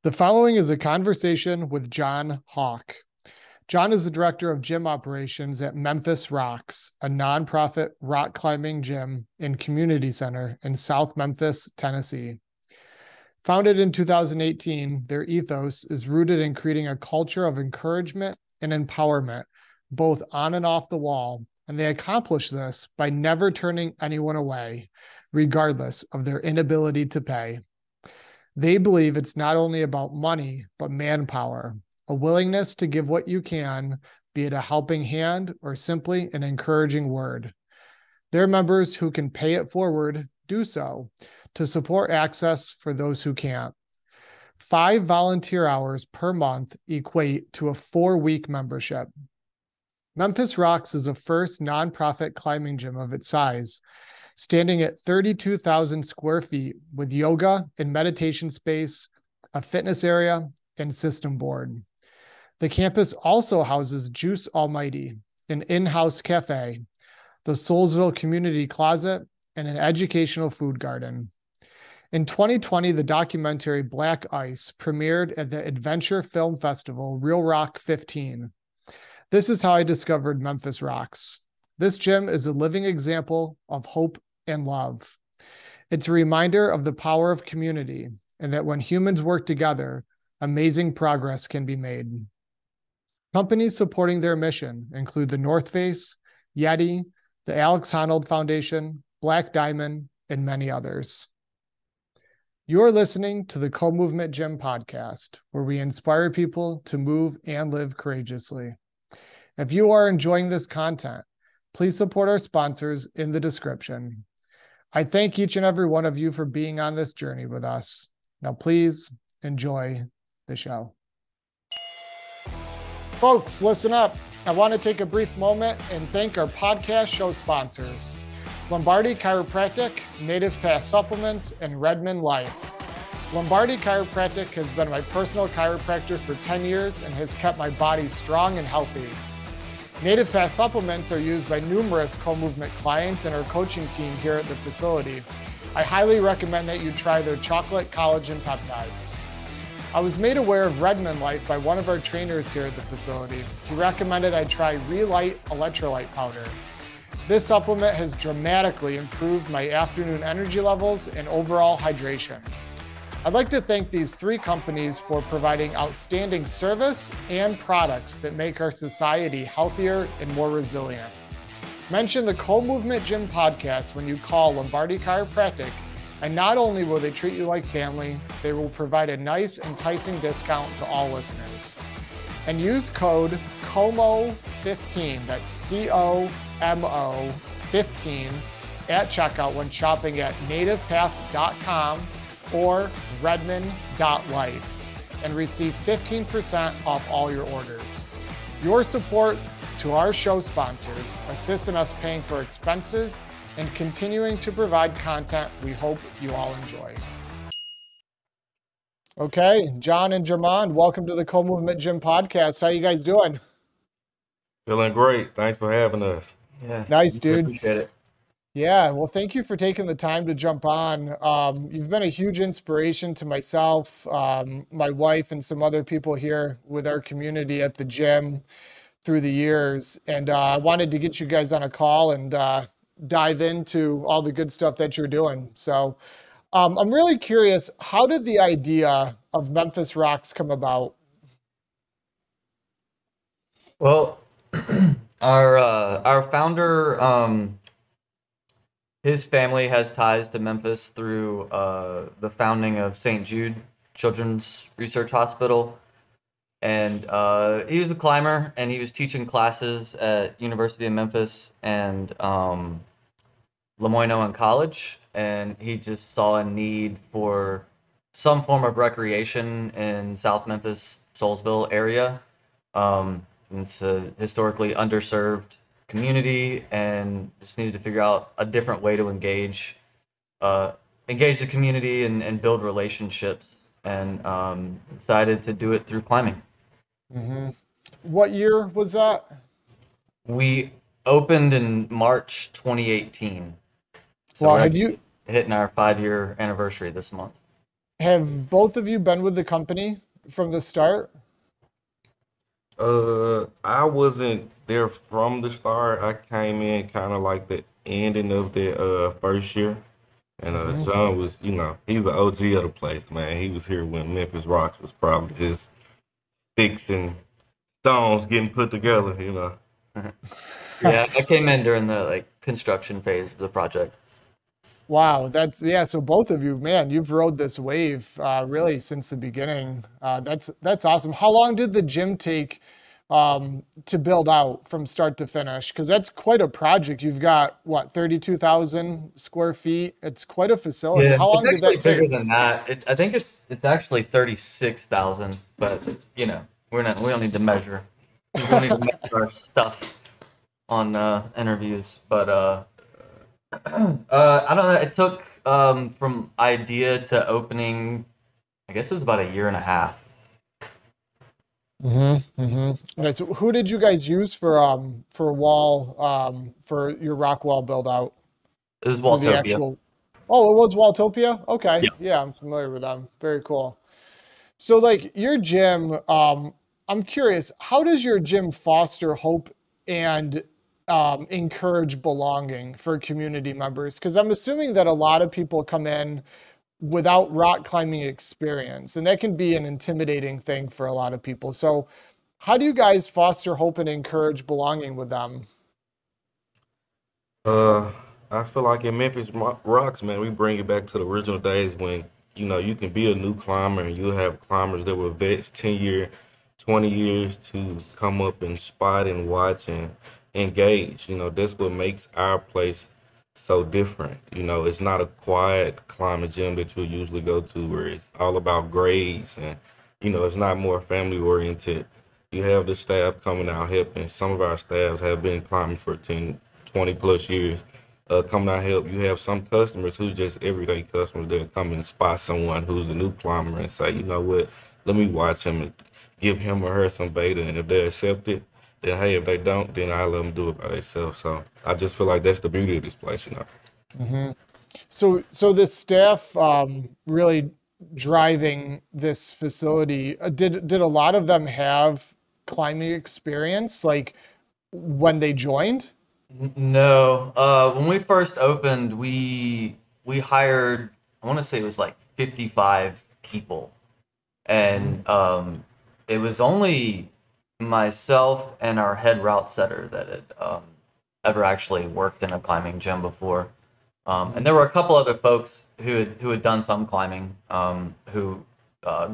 The following is a conversation with John Hawk. John is the director of gym operations at Memphis Rox, a nonprofit rock climbing gym and community center in South Memphis, Tennessee. Founded in 2018, their ethos is rooted in creating a culture of encouragement and empowerment, both on and off the wall, and they accomplish this by never turning anyone away, regardless of their inability to pay. They believe it's not only about money, but manpower, a willingness to give what you can, be it a helping hand or simply an encouraging word. Their members who can pay it forward do so to support access for those who can't. 5 volunteer hours per month equate to a 4-week membership. Memphis Rox is the first nonprofit climbing gym of its size, standing at 32,000 square feet with yoga and meditation space, a fitness area, and system board. The campus also houses Juice Almighty, an in-house cafe, the Soulsville Community Closet, and an educational food garden. In 2020, the documentary Black Ice premiered at the Adventure Film Festival, Real Rock 15. This is how I discovered Memphis Rox. This gym is a living example of hope and love. It's a reminder of the power of community and that when humans work together, amazing progress can be made. Companies supporting their mission include the North Face, Yeti, the Alex Honnold Foundation, Black Diamond, and many others. You're listening to the Co-Movement Gym podcast, where we inspire people to move and live courageously. If you are enjoying this content, please support our sponsors in the description. I thank each and every one of you for being on this journey with us. Now, please enjoy the show. Folks, listen up. I want to take a brief moment and thank our podcast show sponsors, Lombardi Chiropractic, Native Path Supplements, and Redmond Life. Lombardi Chiropractic has been my personal chiropractor for 10 years and has kept my body strong and healthy. Native Path supplements are used by numerous co-movement clients and our coaching team here at the facility. I highly recommend that you try their chocolate collagen peptides. I was made aware of Redmond Life by one of our trainers here at the facility. He recommended I try Relight electrolyte powder. This supplement has dramatically improved my afternoon energy levels and overall hydration. I'd like to thank these 3 companies for providing outstanding service and products that make our society healthier and more resilient. Mention the Co-Movement Gym podcast when you call Lombardi Chiropractic, and not only will they treat you like family, they will provide a nice, enticing discount to all listeners. And use code COMO15, that's C-O-M-O 15, at checkout when shopping at nativepath.com or redmond.life and receive 15% off all your orders. Your support to our show sponsors assists in us paying for expenses and continuing to provide content we hope you all enjoy. Okay, John and Jarmond, welcome to the Co-Movement Gym podcast. How you guys doing? Feeling great. Thanks for having us. Yeah. Nice, dude. Appreciate it. Yeah, well, thank you for taking the time to jump on. You've been a huge inspiration to myself, my wife, and some other people here with our community at the gym through the years. And I wanted to get you guys on a call and dive into all the good stuff that you're doing. So I'm really curious, how did the idea of Memphis Rox come about? Well, our founder, his family has ties to Memphis through the founding of St. Jude Children's Research Hospital. And he was a climber, and he was teaching classes at University of Memphis and Lemoyne College. And he just saw a need for some form of recreation in South Memphis, Soulsville area. It's a historically underserved community, and just needed to figure out a different way to engage the community and build relationships, and decided to do it through climbing. Mm-hmm. What year was that? We opened in March 2018. So Well, we're have you hitting our 5-year anniversary this month. Have both of you been with the company from the start? I wasn't there from the start. I came in kind of like the ending of the first year. And Hmm. John was, he's the OG of the place, man. He was here when Memphis Rox was probably just sticks and stones getting put together. Yeah, I came in during the construction phase of the project. Wow, that's yeah. So both of you, man, you've rode this wave really since the beginning. That's awesome. How long did the gym take to build out from start to finish? Because that's quite a project. You've got what, 32,000 square feet. It's quite a facility. Yeah, How it's long did actually that bigger take? than that. I think it's actually 36,000, but we don't need to measure. We don't need to measure our stuff on interviews. But I don't know. It took from idea to opening. I guess it was about a year and a half. Mm-hmm. Mm-hmm. Okay, so who did you guys use for wall for your rock wall build out It was for the Waltopia. actual? Oh, it was Walltopia. Okay, Yeah. yeah, I'm familiar with them. Very cool. So, like your gym, I'm curious, how does your gym foster hope and encourage belonging for community members? Because I'm assuming that a lot of people come in without rock climbing experience, and that can be an intimidating thing for a lot of people. So, how do you guys foster hope and encourage belonging with them? Uh, I feel like in Rocks, man, we bring it back to the original days when, you can be a new climber and you have climbers that were vets 10 year, 20 years to come up and spot and watch and engage. That's what makes our place so different. It's not a quiet climbing gym that you'll usually go to where it's all about grades and, it's not more family oriented. You have the staff coming out helping. Some of our staffs have been climbing for 10, 20 plus years, coming out help. You have some customers who's just everyday customers that come and spot someone who's a new climber and say, you know what, let me watch him and give him or her some beta. And if they accept it, then hey, if they don't, then I let them do it by themselves. So I just feel like that's the beauty of this place. Hmm. So this staff really driving this facility, did a lot of them have climbing experience, like when they joined? No, when we first opened, we hired. I want to say it was like 55 people, Mhm. and it was only myself and our head route setter that had ever actually worked in a climbing gym before. And there were a couple other folks who had done some climbing, who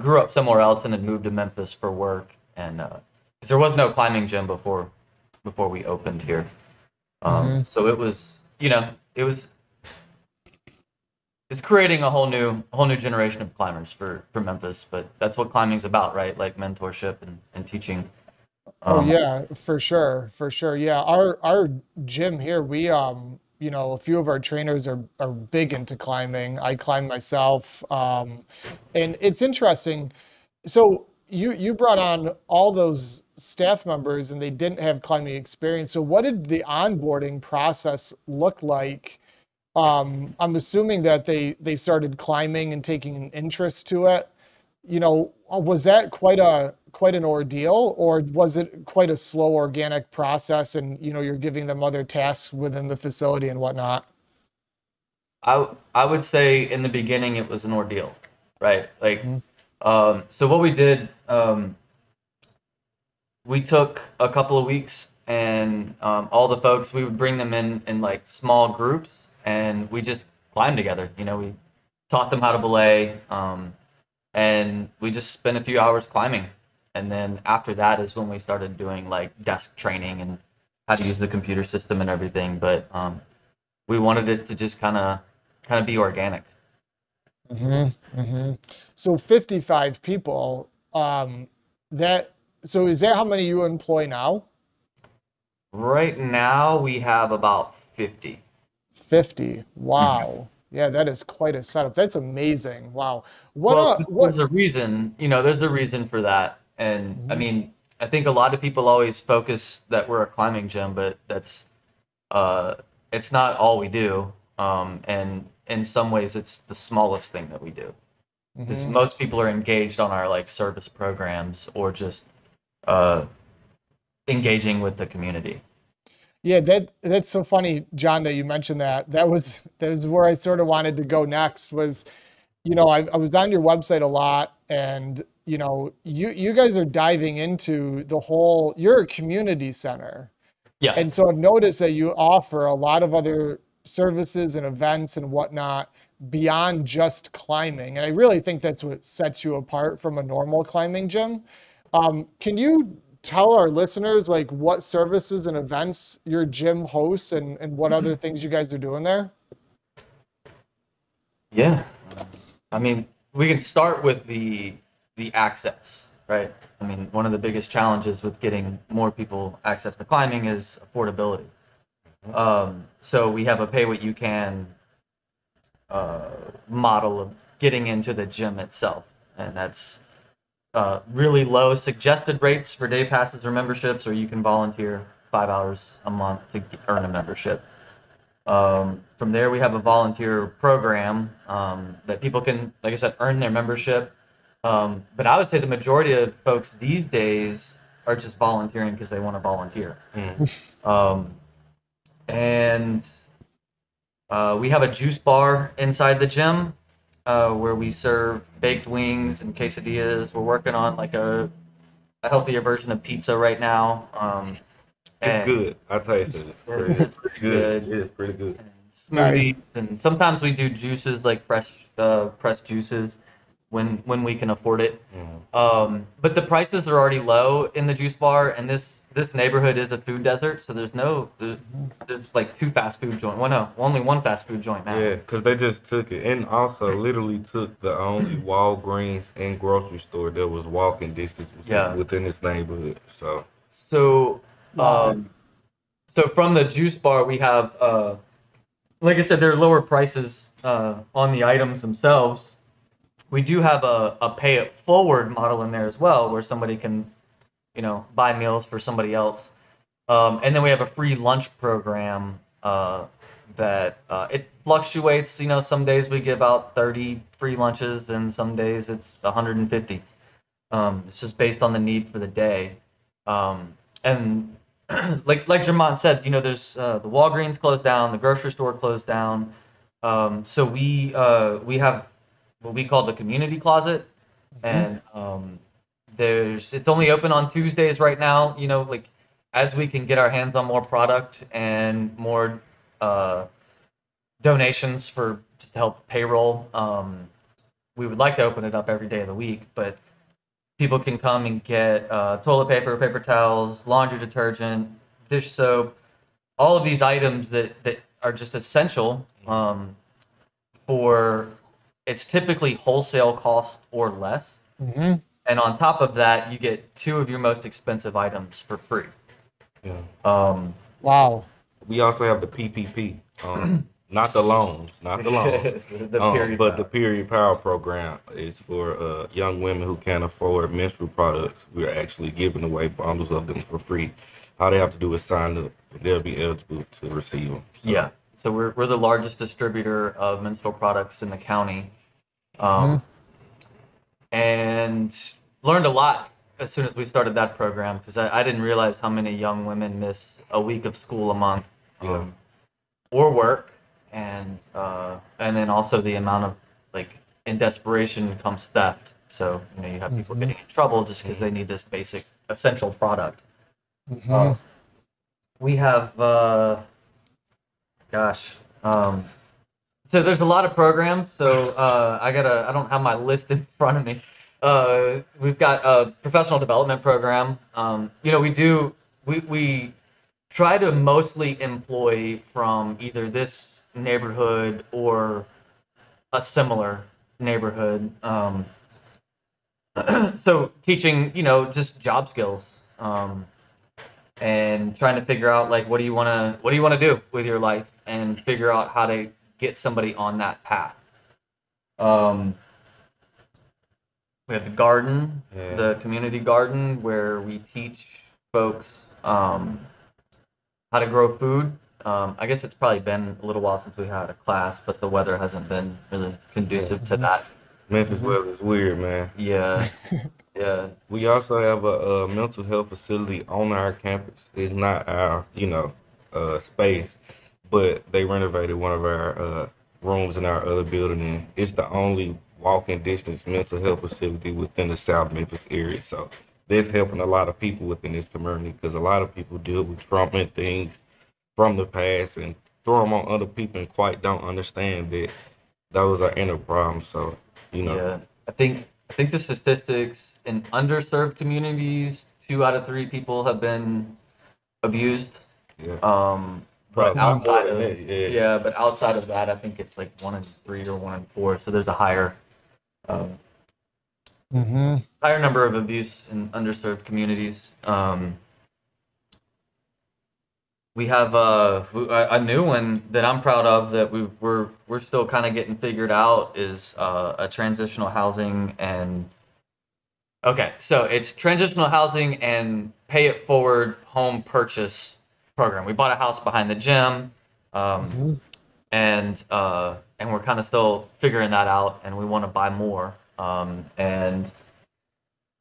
grew up somewhere else and had moved to Memphis for work, and 'cause there was no climbing gym before we opened here. Mhm. So it was, it's creating a whole new generation of climbers for Memphis, but that's what climbing's about, right? Like mentorship and teaching. Oh Um, yeah, for sure, for sure. Yeah, our gym here, we a few of our trainers are big into climbing. I climb myself, and it's interesting. So you brought on all those staff members, and they didn't have climbing experience. So what did the onboarding process look like? I'm assuming that they started climbing and taking an interest to it. Was that quite an ordeal, or was it quite a slow organic process and you're giving them other tasks within the facility and whatnot? I would say in the beginning it was an ordeal, right? Like, Mhm. so what we did, we took a couple of weeks and all the folks, we would bring them in like small groups and we just climbed together. We taught them how to belay, and we just spent a few hours climbing. And then after that is when we started doing like desk training and how to use the computer system and everything. But we wanted it to just kind of be organic. Hmm. Hmm. So 55 people, that, so is that how many you employ now? Right now we have about 50. 50. Mhm. Wow. Yeah, that is quite a setup. That's amazing. Wow. Well, What? there's a reason, there's a reason for that. And I Mhm. mean, I think a lot of people always focus that we're a climbing gym, but uh, it's not all we do. And in some ways, it's the smallest thing that we do. because most people are engaged on our like service programs or just uh, engaging with the community. Yeah, that's so funny, John, that you mentioned that. That was where I sort of wanted to go next was, I was on your website a lot, and you guys are diving into you're a community center. Yeah. And so I've noticed that you offer a lot of other services and events and whatnot beyond just climbing. And I really think that's what sets you apart from a normal climbing gym. Can you tell our listeners like what services and events your gym hosts and what other things you guys are doing there? Yeah. I mean, we can start with the access, right? I mean, one of the biggest challenges with getting more people access to climbing is affordability. So we have a pay what you can model of getting into the gym itself, and that's really low suggested rates for day passes or memberships, or you can volunteer 5 hours a month to earn a membership. From there, we have a volunteer program that people can, like I said, earn their membership. But I would say the majority of folks these days are just volunteering because they want to volunteer. And we have a juice bar inside the gym where we serve baked wings and quesadillas. We're working on like a healthier version of pizza right now. It's good. I tasted it. It's pretty good. It is pretty good. And smoothies, and sometimes we do juices like fresh pressed juices when we can afford it. But the prices are already low in the juice bar, and this neighborhood is a food desert, so there's like 2 fast food joints. Well, no, only 1 fast food joint now. Yeah, because they just took it, and also literally took the only Walgreens and grocery store that was walking distance within this neighborhood. So from the juice bar, we have, like I said, there are lower prices on the items themselves. We do have a pay it forward model in there as well, where somebody can, buy meals for somebody else. And then we have a free lunch program that it fluctuates. Some days we give out 30 free lunches, and some days it's 150. It's just based on the need for the day. And like Jarmond said, there's the Walgreens closed down, the grocery store closed down. So we have what we call the community closet, and it's only open on Tuesdays right now. Like as we can get our hands on more product and more donations for just to help payroll, we would like to open it up every day of the week, but people can come and get toilet paper, paper towels, laundry detergent, dish soap, all of these items that are just essential for, it's typically wholesale cost or less. And on top of that, you get 2 of your most expensive items for free. Wow. We also have the PPP, not the loans, but the Period Power Program is for young women who can't afford menstrual products. We're actually giving away bundles of them for free. All they have to do is sign up. They'll be eligible to receive them. So we're the largest distributor of menstrual products in the county, and learned a lot as soon as we started that program, because I didn't realize how many young women miss a week of school a month or work, and then also the amount of, like, in desperation comes theft. So you have people getting in trouble just because they need this basic essential product. We have so there's a lot of programs. So I don't have my list in front of me. We've got a professional development program. We try to mostly employ from either this neighborhood or a similar neighborhood. So teaching, just job skills, and trying to figure out, like, what do you want to do with your life, and figure out how to get somebody on that path. We have the garden, the community garden, where we teach folks how to grow food. I guess it's probably been a little while since we had a class, but the weather hasn't been really conducive to that. Memphis weather is weird, man. Yeah, yeah, We also have a mental health facility on our campus. It's not our, space, but they renovated one of our rooms in our other building, and it's the only walking distance mental health facility within the South Memphis area. So that's helping a lot of people within this community because a lot of people deal with trauma and things from the past and throw them on other people and quite don't understand that those are inner problems. So, yeah. I think the statistics in underserved communities, 2 out of 3 people have been abused. yeah, But probably more outside than of that. Yeah, yeah, but outside of that, I think it's like 1 in 3 or 1 in 4. So there's a um, higher number of abuse in underserved communities. We have a new one that I'm proud of that we're still kind of getting figured out is a transitional housing and okay, so it's transitional housing and pay it forward home purchase program. We bought a house behind the gym, and we're kind of still figuring that out, and we want to buy more. And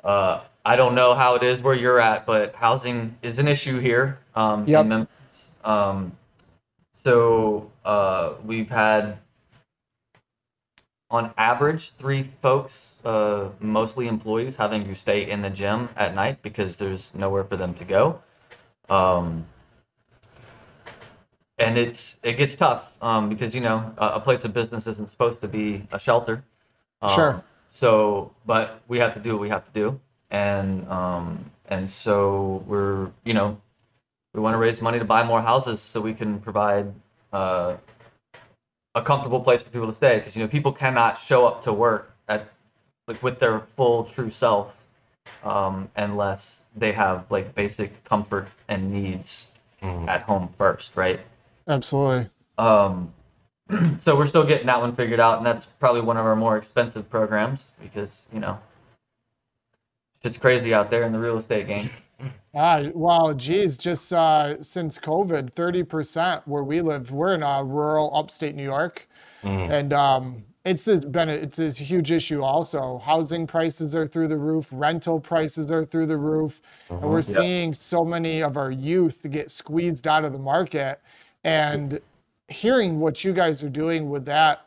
I don't know how it is where you're at, but housing is an issue here in Memphis. So we've had, on average, 3 folks, mostly employees, having to stay in the gym at night because there's nowhere for them to go. And it gets tough because a place of business isn't supposed to be a shelter. Sure. So, but we have to do what we have to do, and so we want to raise money to buy more houses so we can provide a comfortable place for people to stay because people cannot show up to work with their full true self unless they have like basic comfort and needs at home first, right? Absolutely. So we're still getting that one figured out, and that's probably one of our more expensive programs because shit's crazy out there in the real estate game. Well, geez, just since COVID, 30% where we live, we're in rural upstate New York. And it's a huge issue also. Housing prices are through the roof, rental prices are through the roof. And we're seeing so many of our youth get squeezed out of the market. And hearing what you guys are doing with that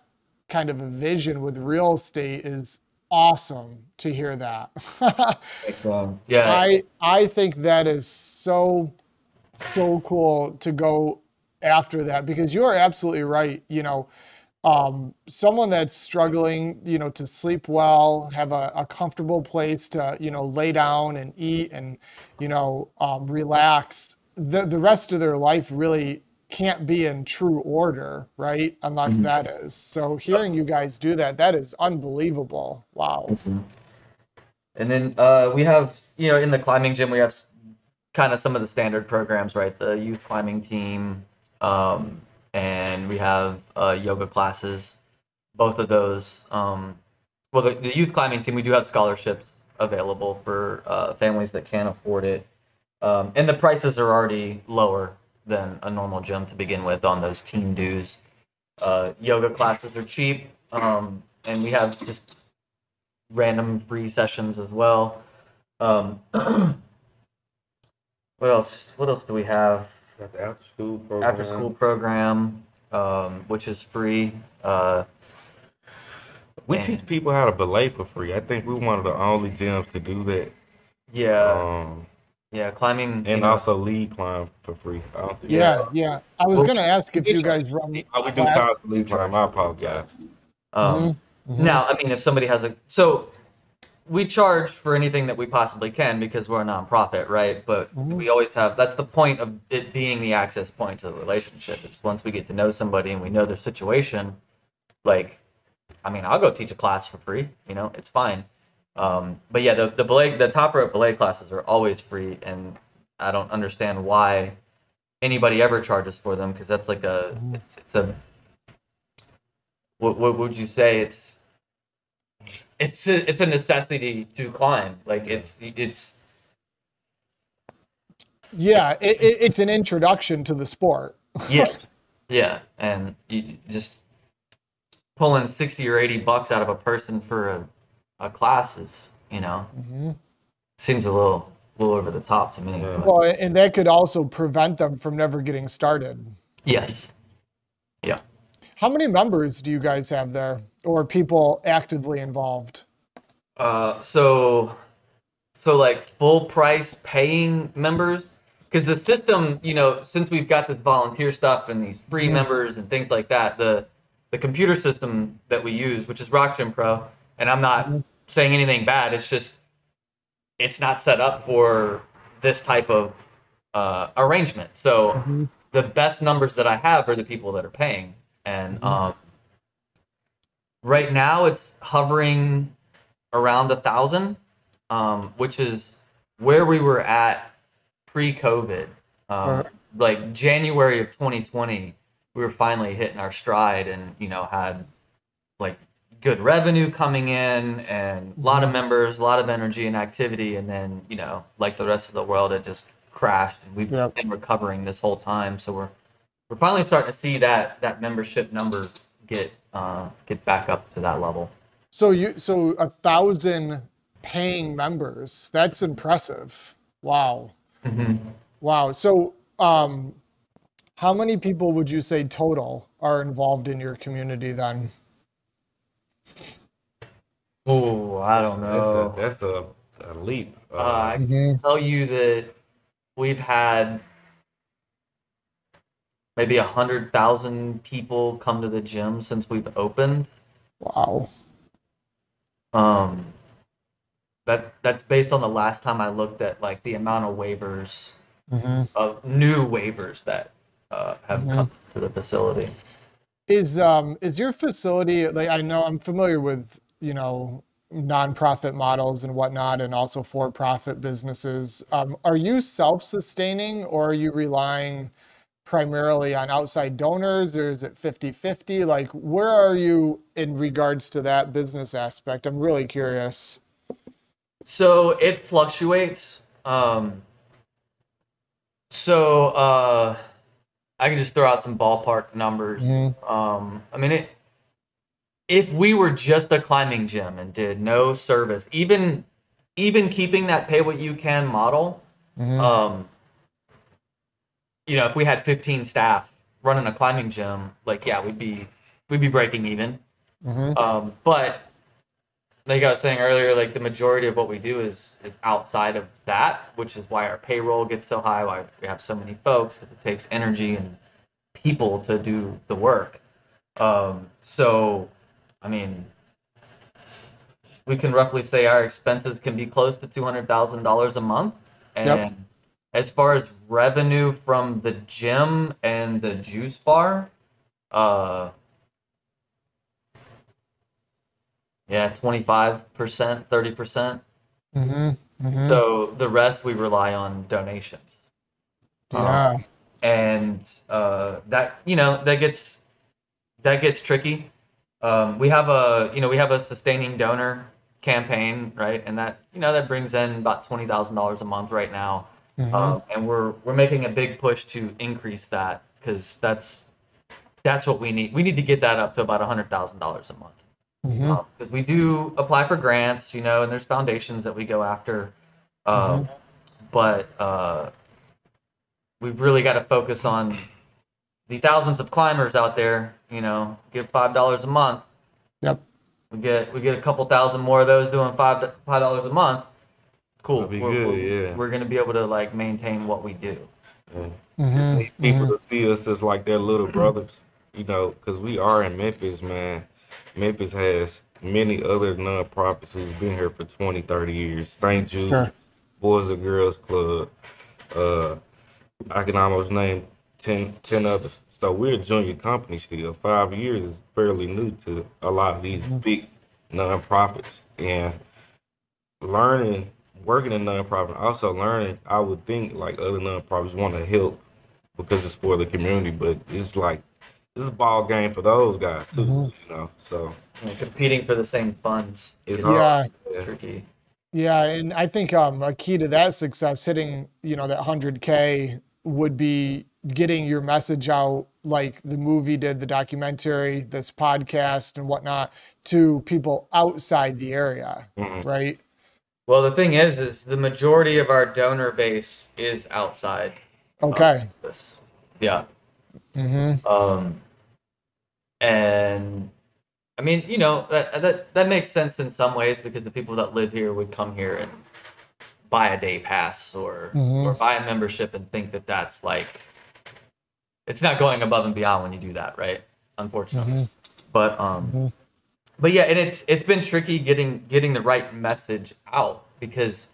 kind of a vision with real estate is awesome to hear that. Yeah. I think that is so cool to go after that because you are absolutely right. Someone that's struggling, to sleep well, have a comfortable place to, lay down and eat and, relax. The rest of their life really can't be in true order, right? Unless that is. So hearing you guys do that is unbelievable. Wow. And then we have, in the climbing gym, we have kind of some of the standard programs, right? The youth climbing team, and we have yoga classes. Both of those. The youth climbing team, we do have scholarships available for families that can't afford it. And the prices are already lower than a normal gym to begin with on those team dues. Yoga classes are cheap, and we have just random free sessions as well. What else do we have? got the after school program, which is free. We teach people how to belay for free. I think we're one of the only gyms to do that. Yeah, climbing. And also lead climb for free. Yeah. I was going to ask if you guys run. We do constant lead climb. I apologize. Now, I mean, if somebody has so we charge for anything that we possibly can because we're a nonprofit, right? But we always have, that's the point of it being the access point to the relationship. It's once we get to know somebody and we know their situation, like, I mean, I'll go teach a class for free, it's fine. But yeah, the top rope belay classes are always free, and I don't understand why anybody ever charges for them, because that's like what would you say? It's a necessity to climb. Like it's it's an introduction to the sport. Yeah, and you just pulling 60 or 80 bucks out of a person for a class is, seems a little over the top to me. Yeah. Well, and that could also prevent them from never getting started. Yes. Yeah. How many members do you guys have there, or people actively involved? So like full price paying members, because the system, since we've got this volunteer stuff and these free members and things like that, the computer system that we use, which is RockGym Pro, and I'm not saying anything bad, it's just, it's not set up for this type of arrangement. So the best numbers that I have are the people that are paying. And right now it's hovering around 1,000, which is where we were at pre-COVID. Like January of 2020, we were finally hitting our stride and, had like good revenue coming in and a lot of members, a lot of energy and activity. And then, like the rest of the world, it just crashed, and we've been recovering this whole time. So we're finally starting to see that membership number get back up to that level. So 1,000 paying members, that's impressive. Wow. Wow. So how many people would you say total are involved in your community then? Oh, I don't know. That's a leap. I can tell you that we've had maybe 100,000 people come to the gym since we've opened. Wow. That's based on the last time I looked at like the amount of waivers, of new waivers that have come to the facility. Is your facility, like, I know I'm familiar with, nonprofit models and whatnot, and also for-profit businesses. Are you self-sustaining, or are you relying primarily on outside donors, or is it 50-50? Like, where are you in regards to that business aspect? I'm really curious. So it fluctuates. I can just throw out some ballpark numbers. I mean, if we were just a climbing gym and did no service, even keeping that pay what you can model, if we had 15 staff running a climbing gym, like, yeah, we'd be breaking even. But like I was saying earlier, like the majority of what we do is outside of that, which is why our payroll gets so high, why we have so many folks, because it takes energy and people to do the work. So, I mean, we can roughly say our expenses can be close to $200,000 a month. And as far as revenue from the gym and the juice bar, 25%, 30%. So the rest we rely on donations. And that gets tricky. We have a sustaining donor campaign, right? And that brings in about $20,000 a month right now. And we're making a big push to increase that, because that's what we need. We need to get that up to about $100,000 a month. Because we do apply for grants, and there's foundations that we go after. But we've really got to focus on the thousands of climbers out there. Give $5 a month. We get a couple thousand more of those doing $5 a month. Cool. We're gonna be able to like maintain what we do. People to see us as like their little brothers, because we are in Memphis, man. Memphis has many other nonprofits who's been here for 20, 30 years. St. Jude, Boys and Girls Club. I can almost name 10 others. So we're a junior company still. 5 years is fairly new to a lot of these big nonprofits. And working in nonprofit, also learning, I would think like other nonprofits want to help because it's for the community, but it's like, this is a ball game for those guys too, so. Competing for the same funds. It's hard. Tricky. Yeah, and I think a key to that success, hitting, that 100K would be getting your message out like the movie did, the documentary, this podcast and whatnot, to people outside the area, right? Well, the thing is the majority of our donor base is outside. Okay. This. Yeah. Mm-hmm. And I mean, you know, that makes sense in some ways, because the people that live here would come here and buy a day pass or buy a membership and think that that's like, it's not going above and beyond when you do that, right? Unfortunately. But yeah, and it's been tricky getting the right message out, because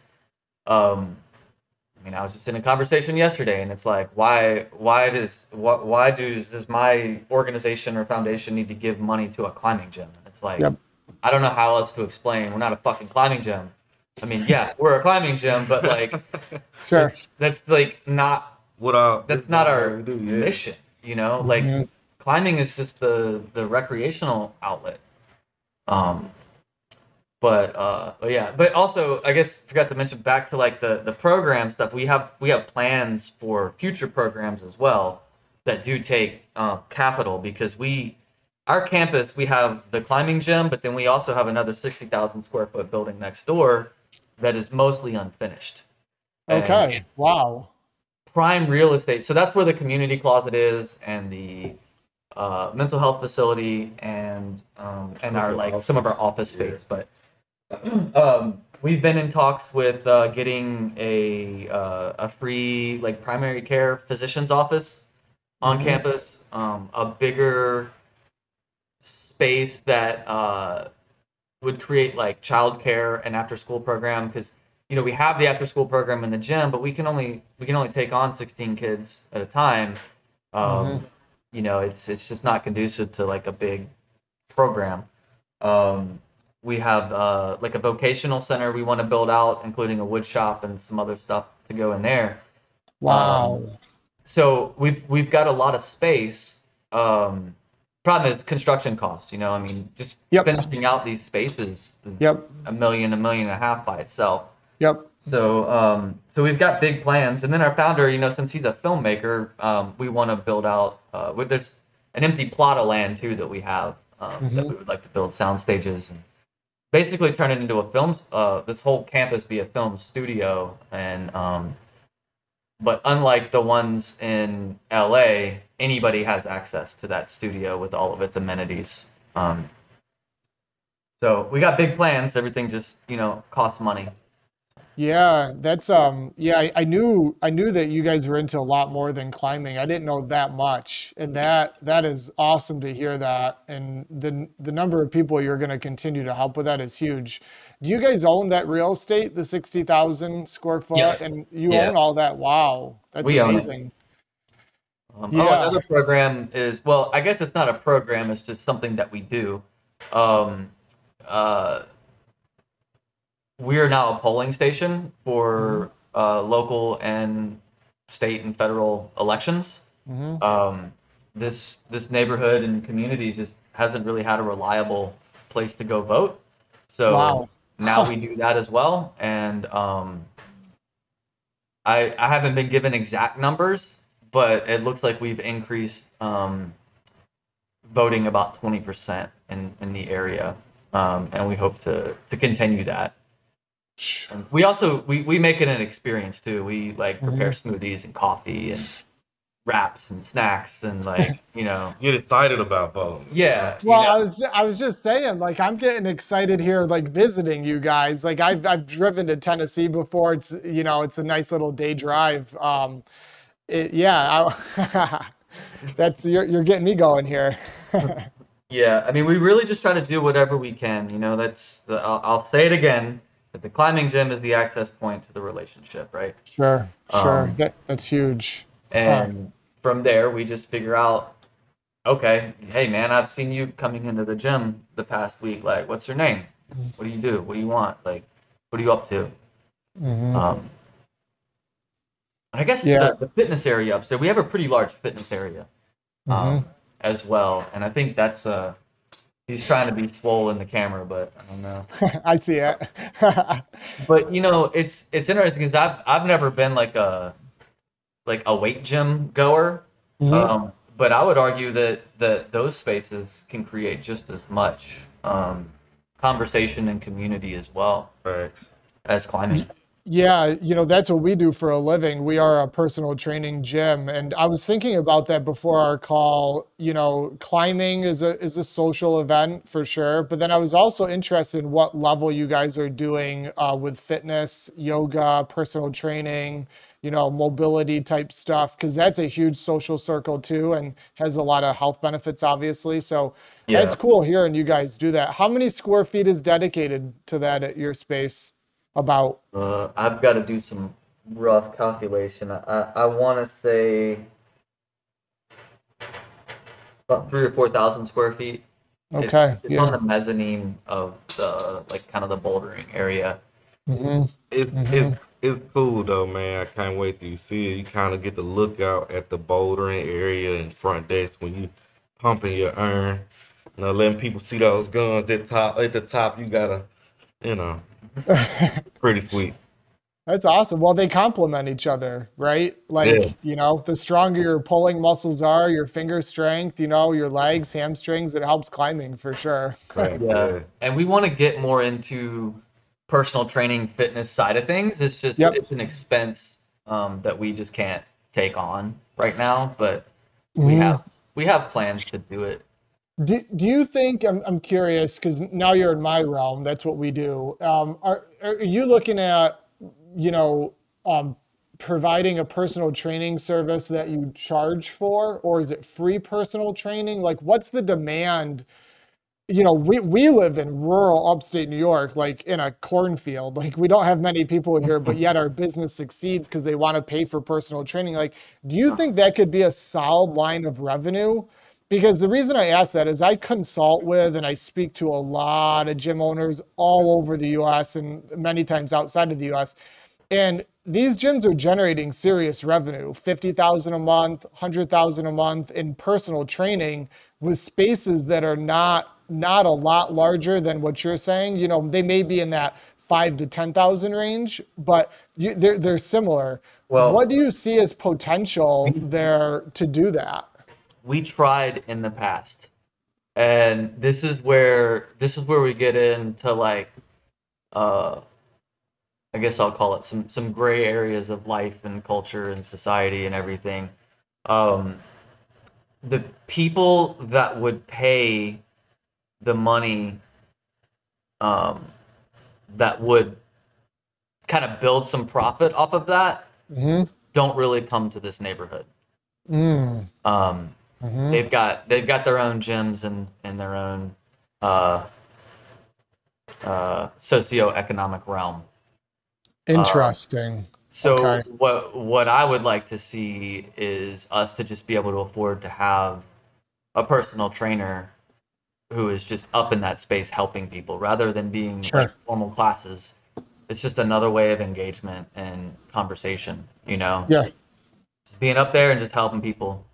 I mean, I was just in a conversation yesterday, and it's like, why does my organization or foundation need to give money to a climbing gym? And it's like, I don't know how else to explain. We're not a fucking climbing gym. I mean, yeah, we're a climbing gym, but like, Sure. that's like not that's not our mission, you know? Like, climbing is just the recreational outlet. But also, I guess forgot to mention, back to like the program stuff. We have plans for future programs as well that do take capital, because our campus, we have the climbing gym, but then we also have another 60,000 square foot building next door that is mostly unfinished. Okay. Wow. Prime real estate. So that's where the community closet is, and the mental health facility, and our like some of our office space. But we've been in talks with getting a free like primary care physician's office on campus, a bigger space that would create like childcare and after school program, because you know we have the after school program in the gym, but we can only take on 16 kids at a time. You know, it's just not conducive to like a big program. We have like a vocational center we want to build out, including a wood shop and some other stuff to go in there. Wow. So we've got a lot of space. Problem is construction costs. You know, I mean, just finishing out these spaces is $1 million, $1.5 million by itself. So we've got big plans, and then our founder, you know, since he's a filmmaker, we want to build out. There's an empty plot of land too that we have that we would like to build sound stages and basically turn it into a film. This whole campus be a film studio, and but unlike the ones in LA, anybody has access to that studio with all of its amenities. So we got big plans. Everything just, you know, costs money. Yeah, that's I knew that you guys were into a lot more than climbing. I didn't know that much. And that is awesome to hear that. And the number of people you're going to continue to help with that is huge. Do you guys own that real estate, the 60,000 square foot? Yeah. And you own all that? Wow. That's amazing. Another program is, well, I guess it's not a program, it's just something that we do. We are now a polling station for local and state and federal elections. This neighborhood and community just hasn't really had a reliable place to go vote. So now we do that as well. And I haven't been given exact numbers, but it looks like we've increased voting about 20% in the area. And we hope to continue that. We also we make it an experience too. We like prepare smoothies and coffee and wraps and snacks and like, you know, get excited about voting. Yeah. Well, you know. I was just saying, like, I'm getting excited here, like visiting you guys. Like I've driven to Tennessee before. It's, you know, it's a nice little day drive. That's you're getting me going here. Yeah, I mean, we really just try to do whatever we can. You know, I'll say it again. That the climbing gym is the access point to the relationship, right? Sure. That's huge. And from there, we just figure out, okay, hey man, I've seen you coming into the gym the past week. Like, what's your name? What do you do? What do you want? Like, what are you up to? I guess the fitness area upstairs, we have a pretty large fitness area as well. And I think that's he's trying to be swole in the camera, but I don't know. I see it. But you know, it's interesting because I've never been like a like a weight gym goer. But I would argue that those spaces can create just as much conversation and community as well Facts. as climbing. Yeah, that's what we do for a living. We are a personal training gym. And I was thinking about that before our call. Climbing is a social event for sure. But then I was also interested in what level you guys are doing with fitness, yoga, personal training, mobility type stuff, because that's a huge social circle too and has a lot of health benefits, obviously. So that's cool hearing you guys do that. How many square feet is dedicated to that at your space? About I've got to do some rough calculation. I want to say about 3,000 or 4,000 square feet. Okay, it's on the mezzanine of the kind of the bouldering area. It's cool though, man. I can't wait till you see it. You kind of get to look out at the bouldering area and front desk when you pumping your urn. Letting people see those guns at the top. You gotta, pretty sweet. That's awesome. Well, they complement each other, right? Like, the stronger your pulling muscles are, your finger strength, your legs, hamstrings, it helps climbing for sure. Right. Yeah. And we want to get more into personal training fitness side of things. It's just it's an expense that we just can't take on right now, but we have plans to do it. Do you think, I'm curious, because now you're in my realm, that's what we do. Are you looking at, providing a personal training service that you charge for, or is it free personal training? Like, what's the demand? We live in rural upstate New York, like in a cornfield. Like, we don't have many people here, but yet our business succeeds because they want to pay for personal training. Like, do you think that could be a solid line of revenue? Because the reason I ask that is I consult with and I speak to a lot of gym owners all over the US and many times outside of the US. And these gyms are generating serious revenue, 50,000 a month, 100,000 a month in personal training with spaces that are not a lot larger than what you're saying. They may be in that 5 to 10,000 range, but they're similar. Well, what do you see as potential there to do that? We tried in the past, and this is where we get into like I guess I'll call it some gray areas of life and culture and society and everything. The people that would pay the money that would kind of build some profit off of that don't really come to this neighborhood. They've got their own gyms and their own socioeconomic realm. Interesting. So what I would like to see is us to just be able to afford to have a personal trainer who is just up in that space helping people rather than being like formal classes. It's just another way of engagement and conversation, Yeah. Just being up there and just helping people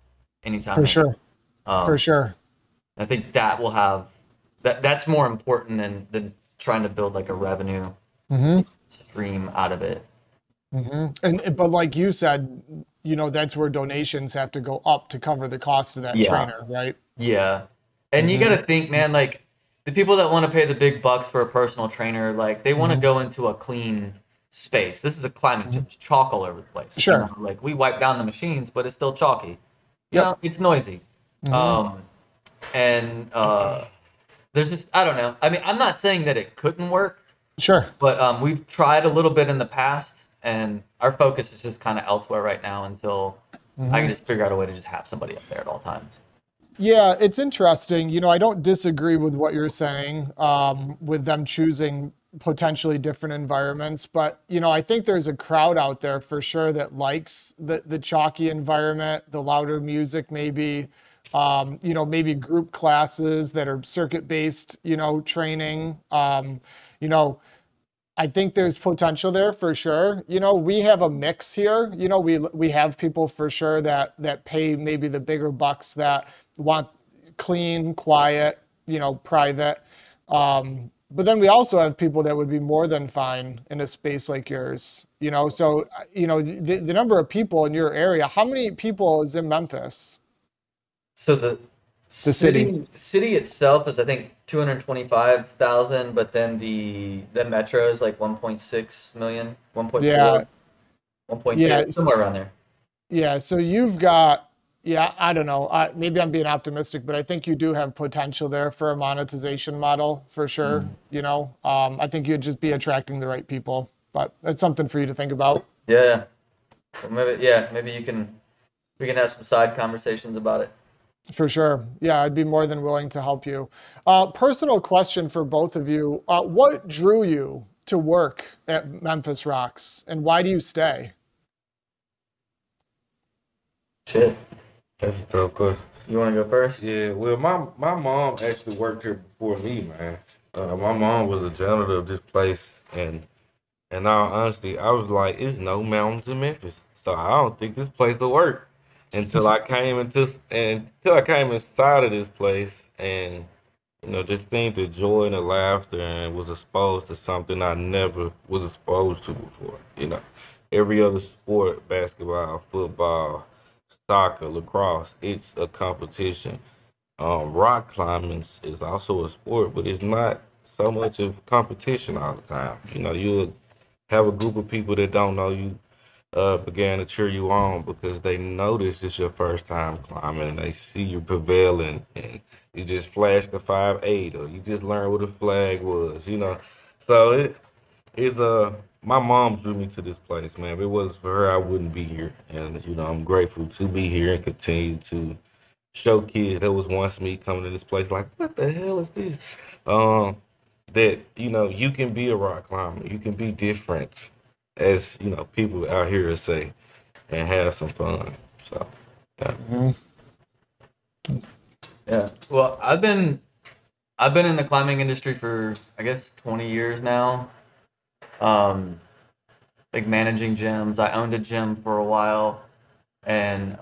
anytime. For sure. For sure. I think that will have that's more important than trying to build like a revenue stream out of it. But like you said, that's where donations have to go up to cover the cost of that trainer, right? Yeah. And you got to think, man, like the people that want to pay the big bucks for a personal trainer, like they want to go into a clean space. This is a climbing gym. There's chalk all over the place. Sure. Like we wipe down the machines, but it's still chalky. It's noisy. There's just, I don't know. I mean, I'm not saying that it couldn't work. Sure. But we've tried a little bit in the past, and our focus is just kind of elsewhere right now until I can just figure out a way to just have somebody up there at all times. Yeah, it's interesting. I don't disagree with what you're saying with them choosing potentially different environments. But, I think there's a crowd out there for sure that likes the chalky environment, the louder music maybe, maybe group classes that are circuit-based, training. I think there's potential there for sure. We have a mix here. We have people for sure that pay maybe the bigger bucks that want clean, quiet, private. But then we also have people that would be more than fine in a space like yours, you know? So, you know, the number of people in your area, how many people is in Memphis? So the city. city itself is, I think, 225,000, but then the metro is like 1.6 million, 1.4, Yeah. 1.2, Yeah. somewhere around there. Yeah. So you've got, yeah, I don't know. Maybe I'm being optimistic, but I think you do have potential there for a monetization model for sure. You know, I think you'd just be attracting the right people, but that's something for you to think about. Yeah. Well, maybe we can have some side conversations about it. For sure. Yeah, I'd be more than willing to help you. Personal question for both of you. What drew you to work at Memphis Rox and why do you stay? Shit. That's a tough question. You want to go first? Yeah, well, my mom actually worked here before me, man. My mom was a janitor of this place, and in all honesty, I was like, "It's no mountains in Memphis, so I don't think this place will work." Until I came inside of this place, and just seen the joy and the laughter, and was exposed to something I never was exposed to before. Every other sport, basketball, football, soccer, lacrosse, it's a competition. Rock climbing is also a sport, but it's not so much of competition all the time. You'll have a group of people that don't know you began to cheer you on because they notice it's your first time climbing and they see you prevailing and you just flash the 5'8" or you just learn what a flag was. So it's my mom drew me to this place, man. If it wasn't for her, I wouldn't be here. And I'm grateful to be here and continue to show kids that was once me coming to this place like, what the hell is this? That you can be a rock climber, you can be different, as people out here say, and have some fun. So yeah. Yeah. Well, I've been in the climbing industry for, I guess, 20 years now. Like managing gyms. I owned a gym for a while, and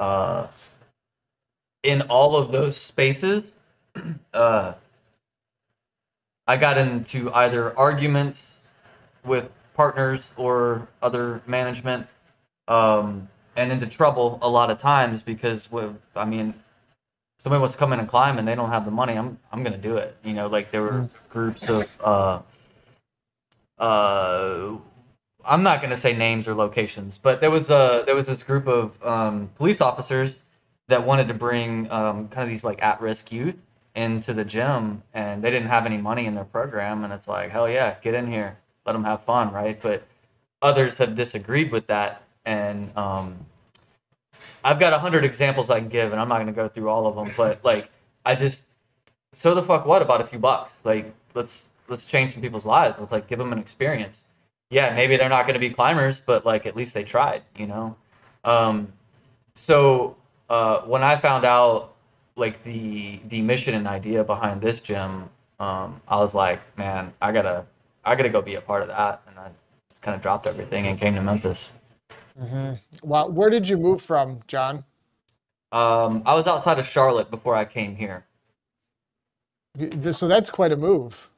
in all of those spaces, I got into either arguments with partners or other management, and into trouble a lot of times because somebody wants to come in and climb and they don't have the money. I'm gonna do it. Like there were groups of I'm not gonna say names or locations, but there was this group of police officers that wanted to bring kind of these like at-risk youth into the gym, and they didn't have any money in their program, and it's like, hell yeah, get in here, let them have fun, right? But others have disagreed with that, and I've got 100 examples I can give, and I'm not going to go through all of them, but like, so the fuck what about a few bucks? Like, let's change some people's lives. Let's like give them an experience. Yeah, maybe they're not going to be climbers, but like at least they tried, So when I found out like the mission and idea behind this gym, I was like, man, I gotta go be a part of that, and I just kind of dropped everything and came to Memphis. Mm-hmm. Well, where did you move from, John? I was outside of Charlotte before I came here. So that's quite a move.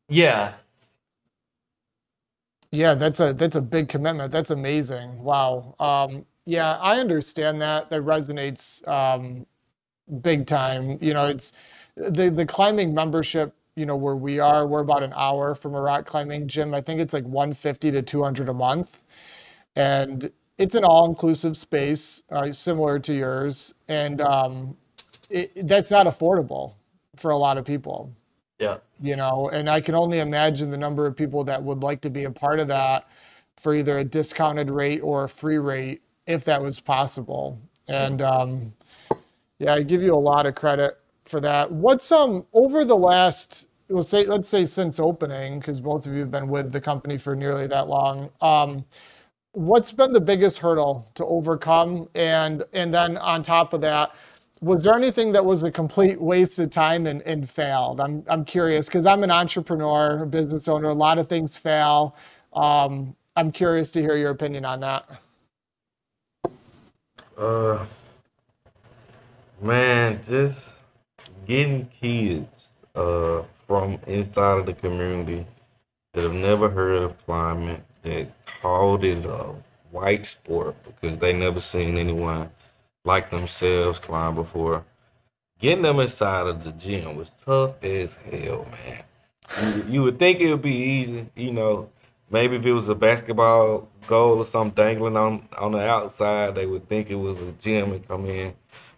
Yeah. Yeah, that's a big commitment. That's amazing. Wow. Yeah, I understand that. That resonates big time. It's the climbing membership, where we're about an hour from a rock climbing gym. I think it's like $150 to $200 a month. And it's an all-inclusive space, similar to yours. And that's not affordable for a lot of people. Yeah. And I can only imagine the number of people that would like to be a part of that for either a discounted rate or a free rate, if that was possible. And yeah, I give you a lot of credit for that. What's over the last, let's say since opening, because both of you have been with the company for nearly that long, what's been the biggest hurdle to overcome? And then on top of that, was there anything that was a complete waste of time and failed? I'm curious because I'm an entrepreneur, a business owner. A lot of things fail. I'm curious to hear your opinion on that. Man, just getting kids from inside of the community that have never heard of climbing, that called it a white sport because they never seen anyone like themselves climb before. Getting them inside of the gym was tough as hell, man. You would think it would be easy, maybe if it was a basketball goal or something dangling on the outside, they would think it was a gym and come in.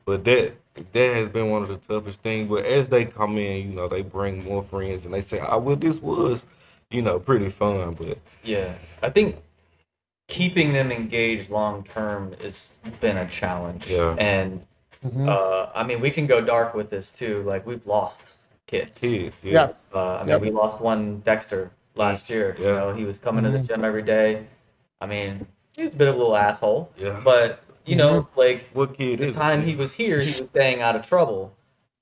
But that has been one of the toughest things. But as they come in, they bring more friends and they say, "Oh, well, this was, pretty fun." But Yeah, I think keeping them engaged long term has been a challenge. Yeah. And I mean, we can go dark with this too. Like we've lost kids. Yeah. I mean, we lost one, Dexter, last year. Yeah. He was coming to the gym every day. I mean, he was a bit of a little asshole. Yeah. But like what kid the is time it? he was here, he was staying out of trouble.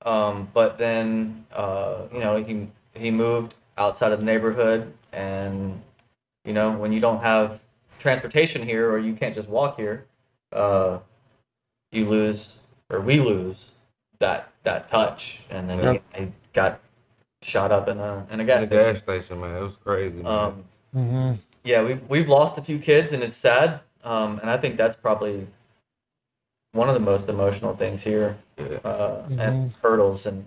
But then he moved outside of the neighborhood, and when you don't have transportation here or you can't just walk here, you lose, or we lose that touch, and then he got shot up in a gas station, man. It was crazy, man. Yeah, we've lost a few kids, and it's sad. And I think that's probably one of the most emotional things here, and hurdles. And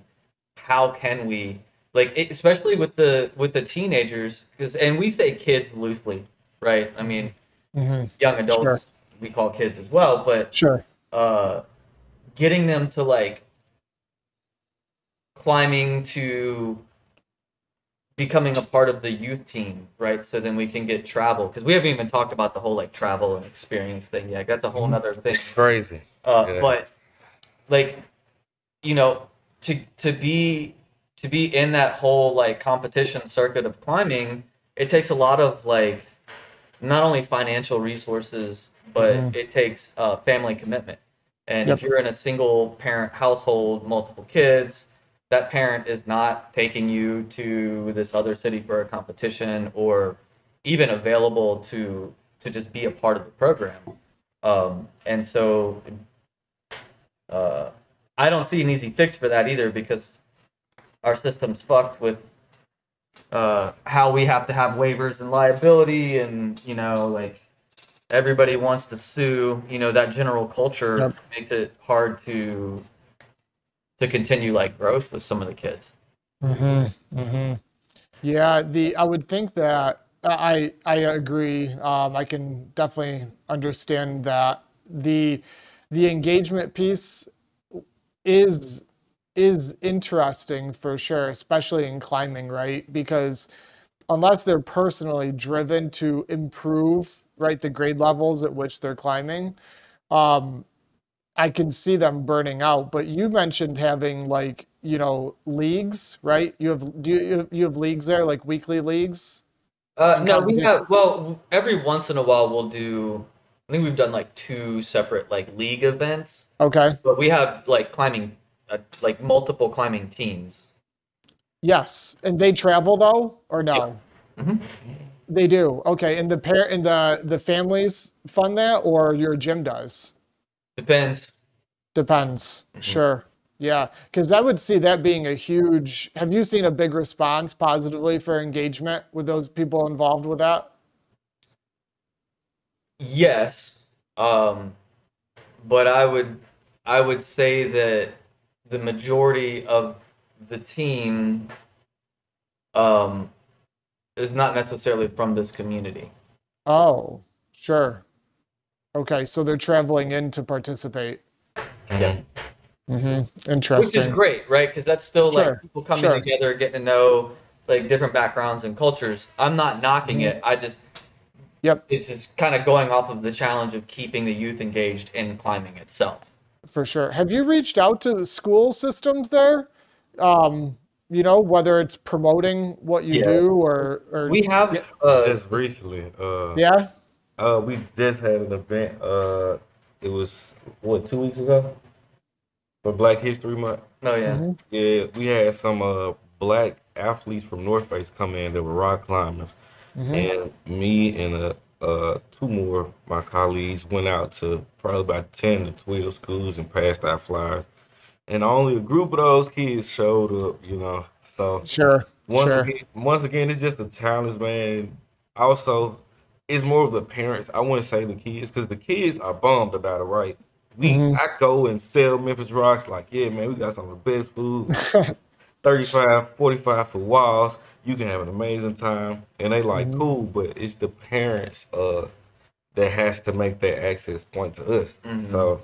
how can we, like, especially with the teenagers, and we say kids loosely, right? I mean, young adults we call kids as well, but getting them to like climbing to becoming a part of the youth team, right? So then we can get travel, because we haven't even talked about the whole like travel and experience thing yet. That's a whole nother thing. Crazy. But like, to be in that whole like competition circuit of climbing, it takes a lot of like not only financial resources, but it takes family commitment. And if you're in a single parent household, multiple kids, that parent is not taking you to this other city for a competition or even available to just be a part of the program. And so I don't see an easy fix for that either, because our system's fucked with how we have to have waivers and liability, and like everybody wants to sue. That general culture makes it hard to continue like growth with some of the kids. Yeah, I would think that I agree. I can definitely understand that the engagement piece is interesting for sure, especially in climbing, right? Because unless they're personally driven to improve, right, the grade levels at which they're climbing, I can see them burning out. But you mentioned having like, leagues, right? You have leagues there, like weekly leagues? No, we have, well, every once in a while we'll do, I think we've done like 2 separate like league events. Okay. But we have like climbing, like multiple climbing teams. Yes. And they travel though, or no? Yeah. They do. Okay. And the families fund that, or your gym does? Depends. Sure. Yeah. Because I would see that being a huge, have you seen a big response positively for engagement with those people involved with that? Yes. But I would say that the majority of the team is not necessarily from this community. Oh, sure. Okay, so they're traveling in to participate. Yeah. Interesting. Which is great, right? Because that's still like people coming Sure. together, getting to know like different backgrounds and cultures. I'm not knocking it. I just it's just kind of going off of the challenge of keeping the youth engaged in climbing itself. For sure. Have you reached out to the school systems there? Whether it's promoting what you do or we have just recently. We just had an event. It was 2 weeks ago for Black History Month. Oh yeah. Yeah, we had some black athletes from North Face come in that were rock climbers, and me and 2 more of my colleagues went out to probably about 10 to 12 schools and passed out flyers. And only a group of those kids showed up, So Sure. Sure. Once again, it's just a challenge, man. Also, it's more of the parents. I wouldn't say the kids, because the kids are bummed about it, right? Hmm. I go and sell Memphis Rocks, like, yeah, man, we got some of the best food, like 35, 45 for walls. You can have an amazing time. And they like, Hmm. cool, but it's the parents that has to make that access point to us. So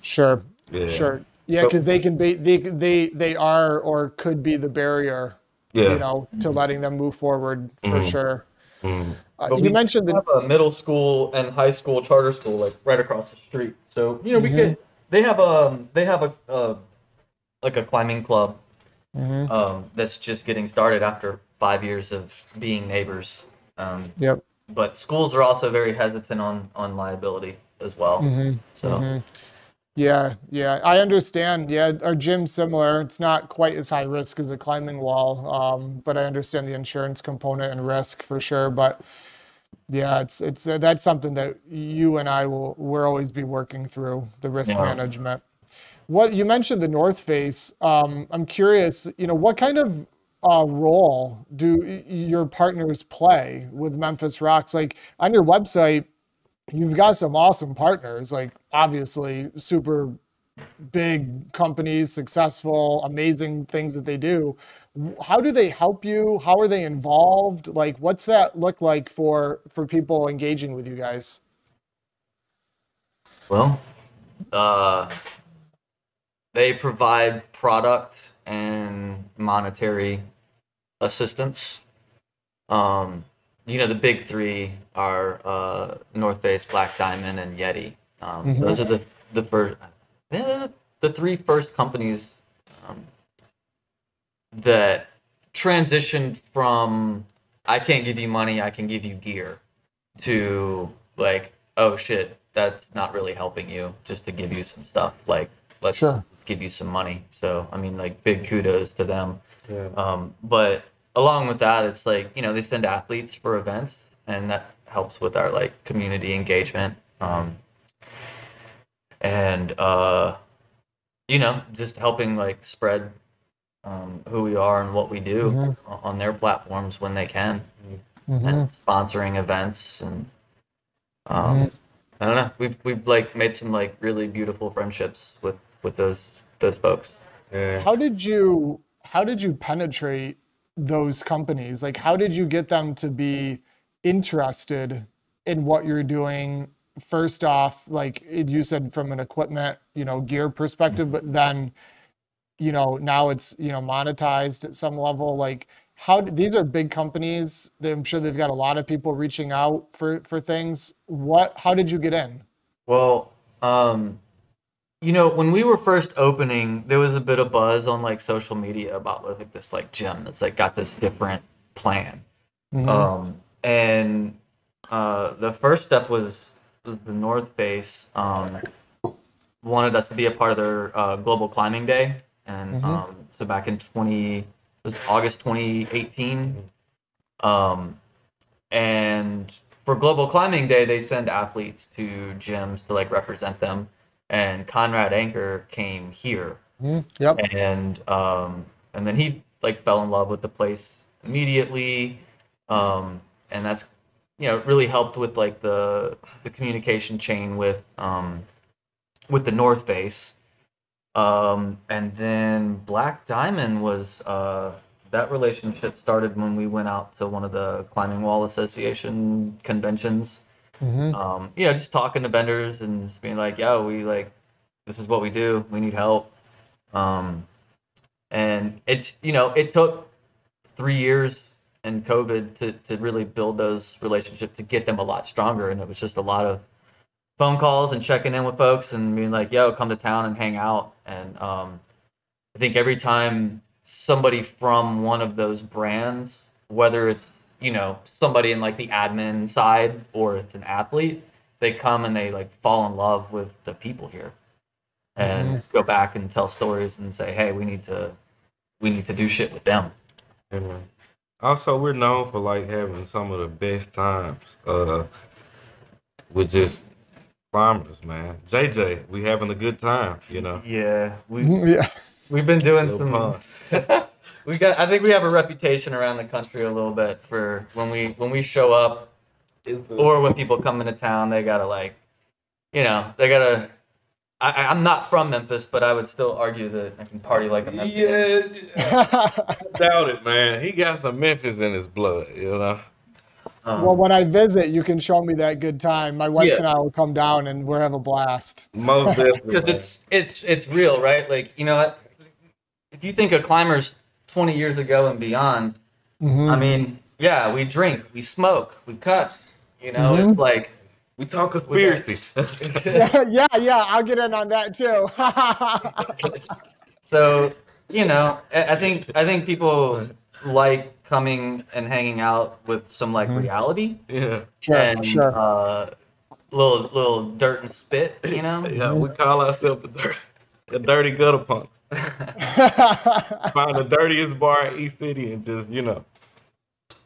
Sure. yeah. Sure. Yeah, So because they can be they are or could be the barrier, yeah. to letting them move forward for Mhm, sure. mhm. But You we mentioned the. have a middle school and high school charter school like right across the street. So, we Hmm. could they have a like a climbing club Hmm. that's just getting started after 5 years of being neighbors. Um, Yep. but schools are also very hesitant on liability as well. Hmm. So, Hmm. Yeah, yeah, I understand. Yeah, our gym's similar. It's not quite as high risk as a climbing wall, but I understand the insurance component and risk for sure. But yeah, it's that's something that you and I we'll always be working through the risk yeah. management. What you mentioned the North Face. I'm curious, what kind of role do your partners play with Memphis Rocks? Like on your website, you've got some awesome partners, like obviously super big companies, successful, amazing things that they do. How do they help you? How are they involved? Like, what's that look like for people engaging with you guys? Well, uh, they provide product and monetary assistance. Um, the big three are North Face, Black Diamond, and Yeti. Hmm. Those are the first, the three first companies um, that transitioned from I can't give you money, I can give you gear, to like, oh shit, that's not really helping you just to give you some stuff. Like, Sure. let's give you some money. So I mean, like, big kudos to them. Yeah. But along with that, it's like, they send athletes for events, and that helps with our like community engagement. And just helping like spread who we are and what we do Hmm. on their platforms when they can, Hmm. and sponsoring events. And Hmm. I don't know, we've like made some like really beautiful friendships with those folks. Yeah. How did you penetrate those companies? Like, how did you get them to be interested in what you're doing? First off, like you said, from an equipment, gear perspective, but then, now it's, monetized at some level. Like, these are big companies. I'm sure they've got a lot of people reaching out for things. How did you get in? Well, when we were first opening, there was a bit of buzz on like social media about like this like gym that's like got this different plan. Hmm. And the first step was the North Face wanted us to be a part of their global climbing day, and Hmm. so back in 20 it was August 2018. Um, and for global climbing day, they send athletes to gyms to like represent them. And Conrad Anker came here, Hmm. Yep. and then he like fell in love with the place immediately. And that's really helped with like the communication chain with the North Face. And then Black Diamond was that relationship started when we went out to one of the Climbing Wall Association conventions. Hmm. Just talking to vendors and just being like, "Yo, we like this is what we do. We need help." Um, and it took 3 years and COVID to really build those relationships, to get them a lot stronger. And it was just a lot of phone calls and checking in with folks and being like, yo, come to town and hang out. And I think every time somebody from one of those brands, whether it's, somebody in like the admin side or it's an athlete, they come and they like fall in love with the people here Hmm. and go back and tell stories and say, hey, we need to do shit with them. Yeah, man. Also, we're known for like having some of the best times with just climbers, man. JJ, we having a good time. Yeah, Yeah. we've been doing Little some pun. I think we have a reputation around the country a little bit for when we show up, or when people come into town, they gotta like, they gotta. I'm not from Memphis, but I would still argue that I can party like a Memphian. Yeah, I doubt it, man. He got some Memphis in his blood, Well, when I visit, you can show me that good time. My wife Yeah. and I will come down and we'll have a blast. Most definitely. Because it's real, right? Like, if you think of climbers 20 years ago and beyond, I mean, yeah, we drink, we smoke, we cuss. It's like we talk conspiracy. Yeah, I'll get in on that too. So, I think people like coming and hanging out with some like reality. Yeah. Sure. Little dirt and spit, Yeah, we call ourselves the dirty gutter punks. Find the dirtiest bar in East City and just,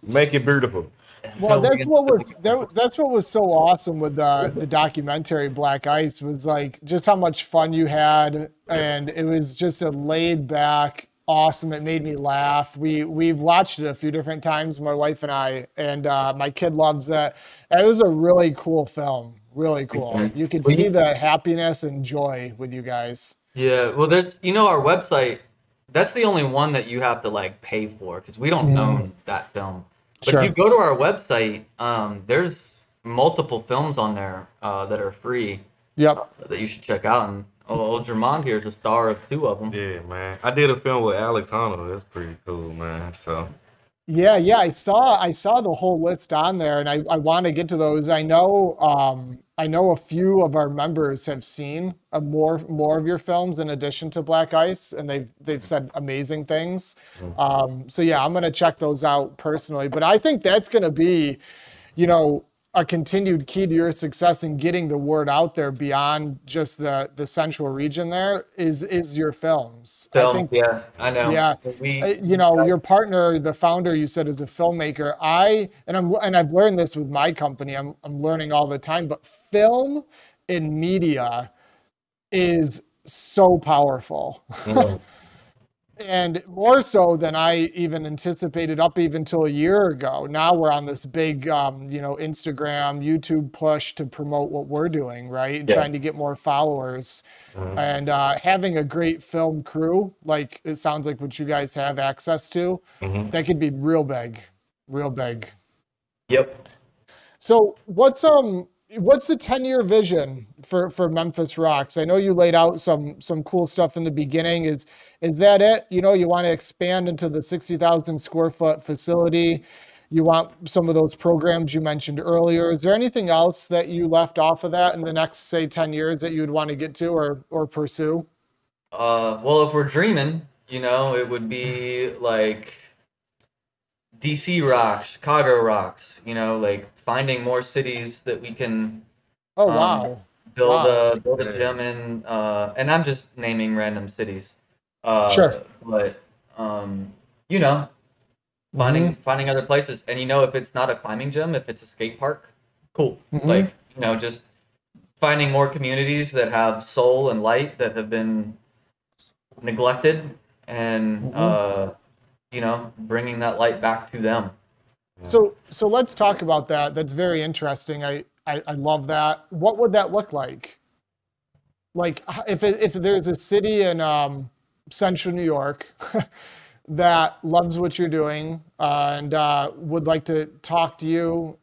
make it beautiful. Well, that's what was so awesome with the documentary Black Ice was like just how much fun you had, and it was just a laid back, awesome. It made me laugh. We've watched it a few different times, my wife and I, and my kid loves that. It was a really cool film, really cool. You could see the happiness and joy with you guys. Yeah, well, there's our website. That's the only one that you have to like pay for because we don't own that film. But if you go to our website, there's multiple films on there that are free. Yep. That you should check out. And old Jarmond here is a star of 2 of them. Yeah, man. I did a film with Alex Honnold. That's pretty cool, man. So. Yeah, I saw the whole list on there, and I want to get to those. I know a few of our members have seen more of your films in addition to Black Ice, and they've said amazing things. So yeah, I'm gonna check those out personally. But I think that's gonna be, a continued key to your success in getting the word out there beyond just the central region. There is your films. I think, yeah, I know. Yeah, your partner, the founder, you said is a filmmaker. I've learned this with my company. I'm learning all the time, but film in media is so powerful. And more so than I even anticipated up even till a year ago. Now we're on this big, Instagram, YouTube push to promote what we're doing, right? Yeah. Trying to get more followers. And having a great film crew, like it sounds like what you guys have access to, that could be real big. Yep. So what's the 10-year vision for Memphis Rox? I know you laid out some cool stuff in the beginning. Is that it? You want to expand into the 60,000 square foot facility. You want some of those programs you mentioned earlier. Is there anything else that you left off of that in the next, say, 10 years that you would want to get to or pursue? Well, if we're dreaming, it would be like DC Rox, Chicago Rox, like finding more cities that we can build a gym in, and I'm just naming random cities. Sure. But finding other places, and if it's not a climbing gym, if it's a skate park, cool. Like just finding more communities that have soul and light that have been neglected, and bringing that light back to them. So let's talk about that. That's very interesting. I love that. What would that look like? Like if there's a city in central New York that loves what you're doing and would like to talk to you,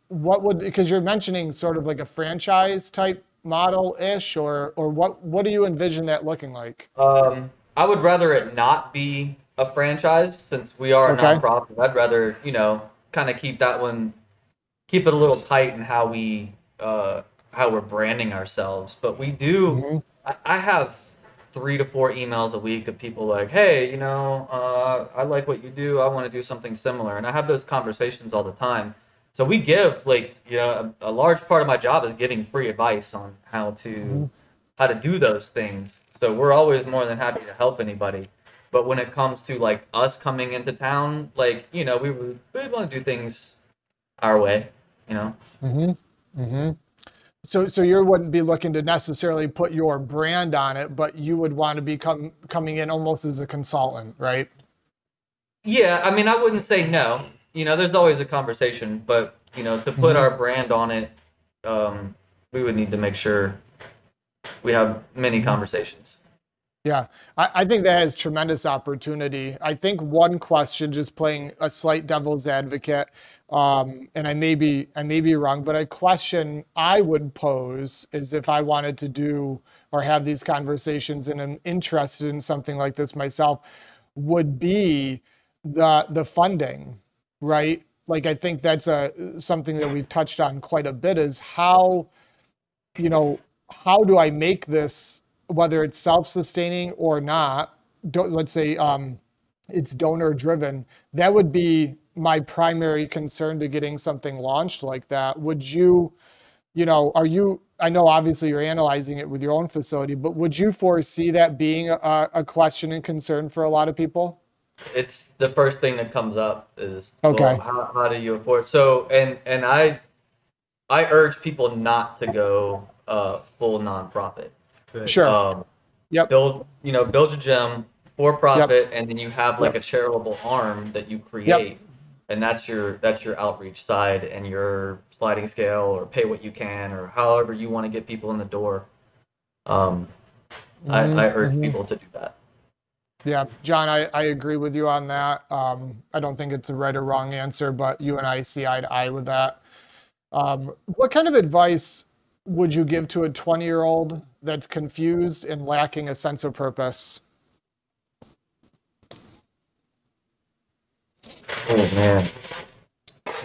because you're mentioning sort of like a franchise type model-ish, or what do you envision that looking like? I would rather it not be a franchise since we are a nonprofit. I'd rather, kind of keep it a little tight in how we're branding ourselves. But we do, I have 3 to 4 emails a week of people like, hey, I like what you do. I want to do something similar. And I have those conversations all the time. So we give a large part of my job is giving free advice on how to do those things. So we're always more than happy to help anybody. But when it comes to like us coming into town, we want to do things our way, So you wouldn't be looking to necessarily put your brand on it, but you would want to be coming in almost as a consultant, right? Yeah, I mean, I wouldn't say no. There's always a conversation, but to put our brand on it, we would need to make sure we have many conversations. Yeah, I think that has tremendous opportunity. I think one question, just playing a slight devil's advocate, and I may be wrong, but a question I would pose is if I wanted to do or have these conversations and I'm interested in something like this myself, would be the funding, right? Like I think that's something that we've touched on quite a bit is how do I make this, whether it's self-sustaining or not, let's say it's donor driven, that would be my primary concern to getting something launched like that. Would you, I know obviously you're analyzing it with your own facility, but would you foresee that being a question and concern for a lot of people? It's the first thing that comes up is, Okay. well, how do you afford? So, and I urge people not to go full nonprofit. Sure. Yep. Build your gym for profit, and then you have like a charitable arm that you create, and that's your outreach side and your sliding scale, or pay what you can, or however you want to get people in the door. I urge people to do that. Yeah, John, I agree with you on that. I don't think it's a right or wrong answer, but you and I see eye to eye with that. What kind of advice would you give to a 20-year-old that's confused and lacking a sense of purpose? Oh man,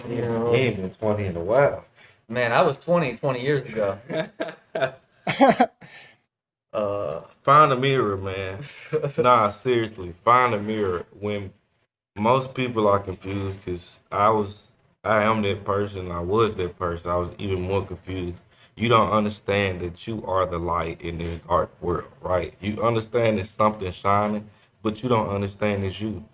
You ain't been 20 in a while. man, I was 20 years ago. Find a mirror, man. Nah, seriously, find a mirror. When most people are confused, because I am that person, I was that person, I was even more confused. You don't understand that you are the light in this dark world, right? You understand it's something shining, but you don't understand it's you.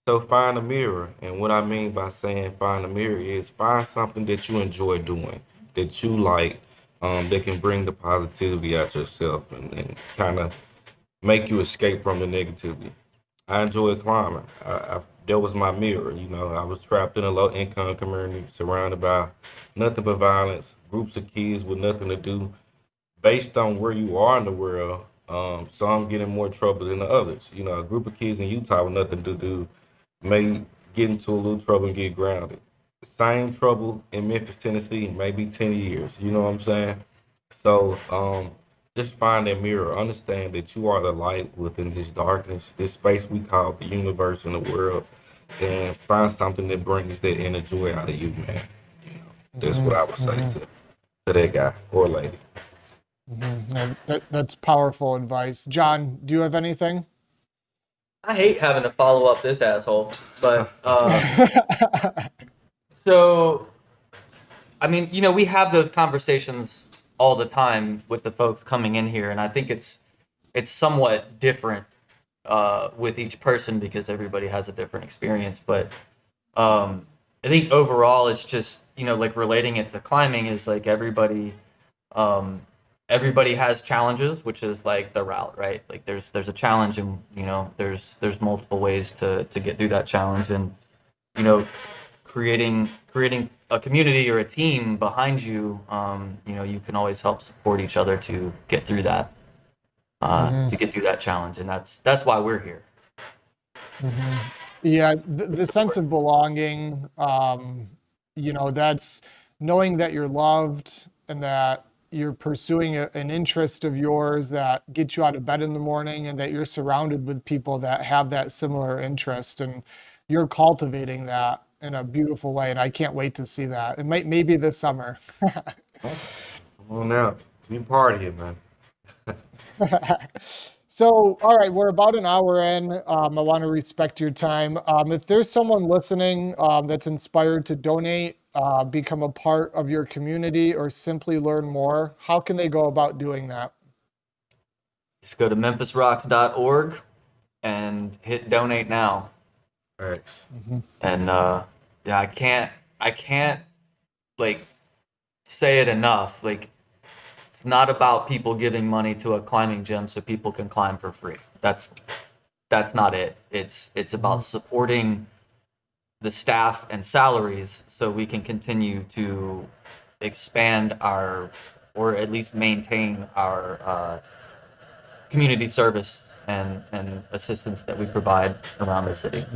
So find a mirror. And what I mean by saying find a mirror is find something that you enjoy doing, that you like, that can bring the positivity out yourself and kind of make you escape from the negativity. I enjoy climbing. That was my mirror. I was trapped in a low income community, surrounded by nothing but violence, groups of kids with nothing to do. Based on where you are in the world, some get in more trouble than the others. A group of kids in Utah with nothing to do may get into a little trouble and get grounded. Same trouble in Memphis, Tennessee, maybe 10 years. You know what I'm saying? So just find that mirror. Understand that you are the light within this darkness, this space we call the universe and the world, and find something that brings that inner joy out of you, man. That's what I would say to that guy or lady. That's powerful advice. John, do you have anything? I hate having to follow up this asshole, but so I mean, we have those conversations all the time with the folks coming in here, and I think it's somewhat different with each person because everybody has a different experience. But I think overall, it's just like relating it to climbing is like everybody has challenges, which is like the route, right? Like there's a challenge, and there's multiple ways to get through that challenge, and creating a community or a team behind you, you can always help support each other to get through that, challenge, and that's why we're here. Yeah, the sense of belonging, that's knowing that you're loved and that you're pursuing an interest of yours that gets you out of bed in the morning, and that you're surrounded with people that have that similar interest, and you're cultivating that in a beautiful way. And I can't wait to see that. It maybe this summer. Well, now you partying, man. So, all right, we're about an hour in. I want to respect your time. If there's someone listening that's inspired to donate, become a part of your community, or simply learn more, how can they go about doing that? Just go to memphisrox.org and hit donate now. All right. And yeah, I can't like say it enough. Like It's not about people giving money to a climbing gym so people can climb for free. That's not it. It's about supporting the staff and salaries so we can continue to expand or at least maintain our community service and assistance that we provide around the city.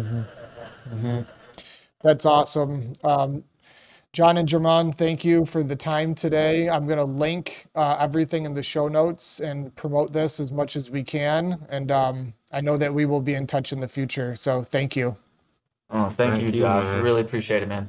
That's awesome. John and Jarmond, thank you for the time today. I'm going to link everything in the show notes and promote this as much as we can. And I know that we will be in touch in the future. So thank you. Oh, thank you, Josh. man. Really appreciate it, man.